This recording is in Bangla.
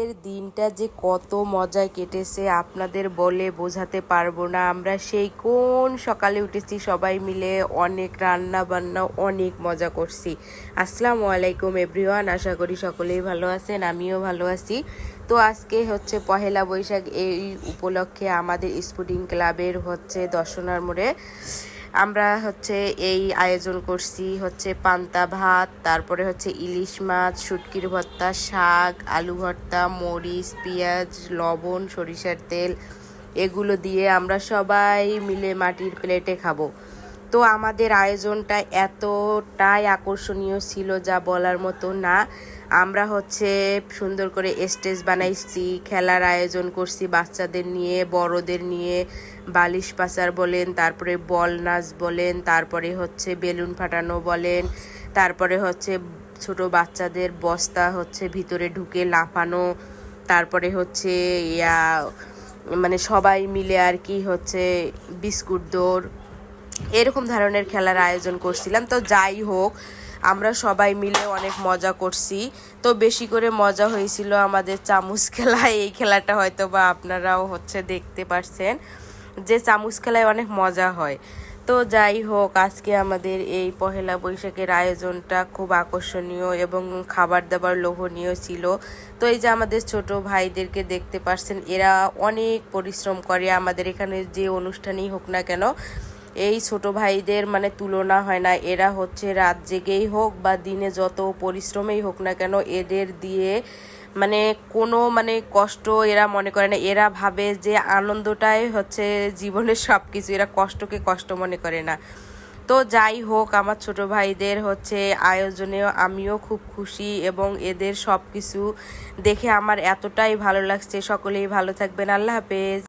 আজকের দিনটা যে কত মজায় কেটেছে আপনাদের বলে বোঝাতে পারবো না। আমরা সেই কোন সকালে উঠেছি সবাই মিলে, অনেক রান্না বান্না, অনেক মজা করছি। আসসালামু আলাইকুম এভরিওয়ান, আশা করি সকলেই ভালো আছেন, আমিও ভালো আছি। তো আজকে হচ্ছে পহেলা বৈশাখ, এই উপলক্ষে আমাদের স্পোর্টিং ক্লাবের হচ্ছে দর্শনার মোড়ে আমরা হচ্ছে এই আয়োজন করছি হচ্ছে পান্তা ভাত, তারপরে হচ্ছে ইলিশ মাছ, শুটকির ভর্তা, শাক, আলু ভর্তা, মরিচ, পেঁয়াজ, লবণ, সরিষার তেল, এগুলো দিয়ে আমরা সবাই মিলে মাটির প্লেটে খাবো। তো আমাদের আয়োজনটা এতটাই আকর্ষণীয় ছিল যা বলার মতো না। আমরা হচ্ছে সুন্দর করে স্টেজ বানাইছি, খেলার আয়োজন করছি বাচ্চাদের নিয়ে, বড়দের নিয়ে, বালিশ পাচার বলেন, তারপরে বল নাচ বলেন, তারপরে হচ্ছে বেলুন ফাটানো বলেন, তারপরে হচ্ছে ছোট বাচ্চাদের বস্তা হচ্ছে ভিতরে ঢুকে লাফানো, তারপরে হচ্ছে মানে সবাই মিলে আর কি হচ্ছে বিস্কুট দৌড়, এরকম ধরনের খেলার আয়োজন করছিলাম। তো যাই হোক, আমরা সবাই মিলে অনেক মজা করছি। তো বেশি করে মজা হয়েছিল আমাদের চামচ খেলা। এই খেলাটা হয়তো বা আপনারাও হচ্ছে দেখতে পারছেন যে চামচ খেলায় অনেক মজা হয়। তো যাই হোক, আজকে আমাদের এই পহেলা বৈশাখের আয়োজনটা খুব আকর্ষণীয় এবং খাবার দাবার লোভনীয় ছিল। তো এই যে আমাদের ছোট ভাইদেরকে দেখতে পাচ্ছেন, এরা অনেক পরিশ্রম করে। আমাদের এখানে যে অনুষ্ঠানই হোক না কেন, এই ছোট ভাইদের মানে তুলনা হয় না। এরা হচ্ছে রাত জেগেই হোক বা দিনে যত পরিশ্রমেই হোক না কেন, এদের দিয়ে মানে কোনো মানে কষ্ট এরা মনে করে না। এরা ভাবে যে আনন্দটাই হচ্ছে জীবনের সব কিছু, এরা কষ্টকে কষ্ট মনে করে না। তো যাই হোক, আমার ছোট ভাইদের হচ্ছে আয়োজনেও আমিও খুব খুশি এবং এদের সব কিছু দেখে আমার এতটাই ভালো লাগছে। সকলেই ভালো থাকবেন, আল্লাহ হাফেজ।